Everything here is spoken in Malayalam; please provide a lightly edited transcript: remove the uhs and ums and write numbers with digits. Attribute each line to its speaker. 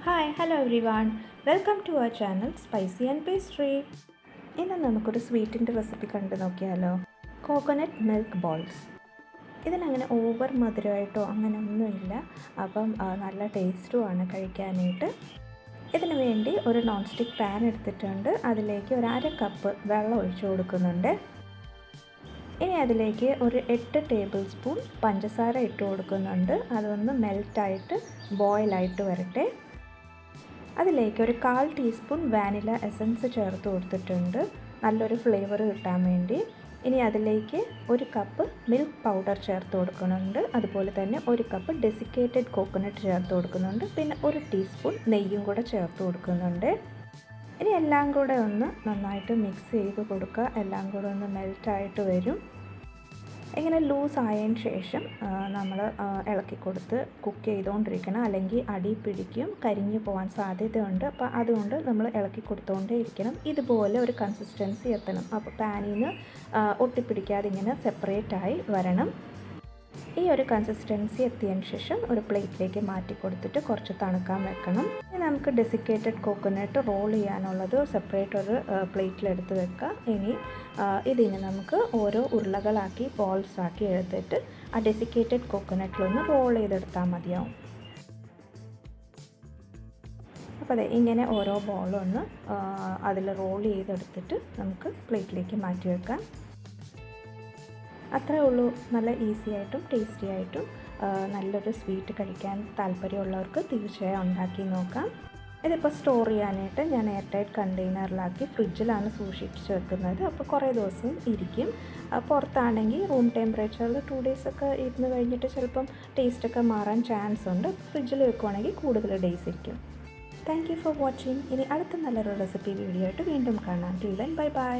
Speaker 1: Hello everyone. Welcome to our channel Spicy and Pastry. ഇന്ന് നമുക്കൊരു സ്വീറ്റിൻ്റെ റെസിപ്പി കണ്ടു നോക്കിയാലോ. Coconut milk balls. ഇതിനങ്ങനെ ഓവർ മധുരമായിട്ടോ അങ്ങനെ ഒന്നുമില്ല. അപ്പം നല്ല ടേസ്റ്റുമാണ് കഴിക്കാനായിട്ട്. ഇതിനു വേണ്ടി ഒരു നോൺ സ്റ്റിക്ക് പാൻ എടുത്തിട്ടുണ്ട്. അതിലേക്ക് ഒരു 1/2 കപ്പ് വെള്ളം ഒഴിച്ചു കൊടുക്കുന്നുണ്ട്. ഇനി അതിലേക്ക് ഒരു 8 ടേബിൾ സ്പൂൺ പഞ്ചസാര ഇട്ട് കൊടുക്കുന്നുണ്ട്. അതൊന്ന് മെൽറ്റായിട്ട് ബോയിലായിട്ട് വരട്ടെ. അതിലേക്ക് ഒരു 1/4 ടീസ്പൂൺ വാനില എസൻസ് ചേർത്ത് കൊടുത്തിട്ടുണ്ട്, നല്ലൊരു ഫ്ലേവർ കിട്ടാൻ വേണ്ടി. ഇനി അതിലേക്ക് 1 കപ്പ് മിൽക്ക് പൗഡർ ചേർത്ത് കൊടുക്കുന്നുണ്ട്. അതുപോലെ തന്നെ 1 കപ്പ് ഡെസിക്കേറ്റഡ് കോക്കനട്ട് ചേർത്ത് കൊടുക്കുന്നുണ്ട്. പിന്നെ 1 ടീസ്പൂൺ നെയ്യും കൂടെ ചേർത്ത് കൊടുക്കുന്നുണ്ട്. ഇനി എല്ലാം കൂടെ ഒന്ന് നന്നായിട്ട് മിക്സ് ചെയ്ത് കൊടുക്കുക. എല്ലാം കൂടെ ഒന്ന് മെൽറ്റായിട്ട് വരും. ഇങ്ങനെ ലൂസ് ആയതിന് ശേഷം നമ്മൾ ഇളക്കി കൊടുത്ത് കുക്ക് ചെയ്തുകൊണ്ടിരിക്കണം, അല്ലെങ്കിൽ അടി പിടിക്കും, കരിഞ്ഞു പോകാൻ സാധ്യതയുണ്ട്. അപ്പോൾ അതുകൊണ്ട് നമ്മൾ ഇളക്കി കൊടുത്തുകൊണ്ടേ ഇരിക്കണം. ഇതുപോലെ ഒരു കൺസിസ്റ്റൻസി എത്തണം. അപ്പോൾ പാനിൽ നിന്ന് ഒട്ടിപ്പിടിക്കാതെ ഇങ്ങനെ സെപ്പറേറ്റായി വരണം. ഈ ഒരു കൺസിസ്റ്റൻസി എത്തിയതിന് ശേഷം ഒരു പ്ലേറ്റിലേക്ക് മാറ്റി കൊടുത്തിട്ട് കുറച്ച് തണുക്കാൻ വെക്കണം. ഇനി നമുക്ക് ഡെസിക്കേറ്റഡ് കോക്കനട്ട് റോൾ ചെയ്യാനുള്ളത് സെപ്പറേറ്റ് ഒരു പ്ലേറ്റിലെടുത്ത് വെക്കുക. ഇനി ഇതിന് നമുക്ക് ഓരോ ഉരുളകളാക്കി ബോൾസാക്കി എടുത്തിട്ട് ആ ഡെസിക്കേറ്റഡ് കോക്കനട്ടിലൊന്ന് റോൾ ചെയ്തെടുത്താൽ മതിയാവും. അപ്പോൾ അതെ, ഇങ്ങനെ ഓരോ ബോളും ഒന്ന് അതിൽ റോൾ ചെയ്തെടുത്തിട്ട് നമുക്ക് പ്ലേറ്റിലേക്ക് മാറ്റി വെക്കാം. അത്രേ ഉള്ളൂ. നല്ല ഈസി ആയിട്ടും ടേസ്റ്റി ആയിട്ടും നല്ലൊരു സ്വീറ്റ് കഴിക്കാൻ താല്പര്യമുള്ളവർക്ക് തീർച്ചയായും ഉണ്ടാക്കി നോക്കാം. ഇതിപ്പോൾ സ്റ്റോർ ചെയ്യാനായിട്ട് ഞാൻ എയർ ടൈറ്റ് കണ്ടെയ്നറിലാക്കി ഫ്രിഡ്ജിലാണ് സൂക്ഷിച്ച് വെക്കുന്നത്. അപ്പോൾ കുറേ ദിവസം ഇരിക്കും. പുറത്താണെങ്കിൽ റൂം ടെമ്പറേച്ചറിൽ 2 days ഒക്കെ ഇരുന്ന് കഴിഞ്ഞിട്ട് ചിലപ്പം ടേസ്റ്റൊക്കെ മാറാൻ ചാൻസ് ഉണ്ട്. ഫ്രിഡ്ജിൽ വെക്കുവാണെങ്കിൽ കൂടുതൽ ഡേയ്സ് ഇരിക്കും. Thank you for watching. ഇനി അടുത്ത നല്ലൊരു റെസിപ്പി വീഡിയോ ആയിട്ട് വീണ്ടും കാണാം. Till then bye bye.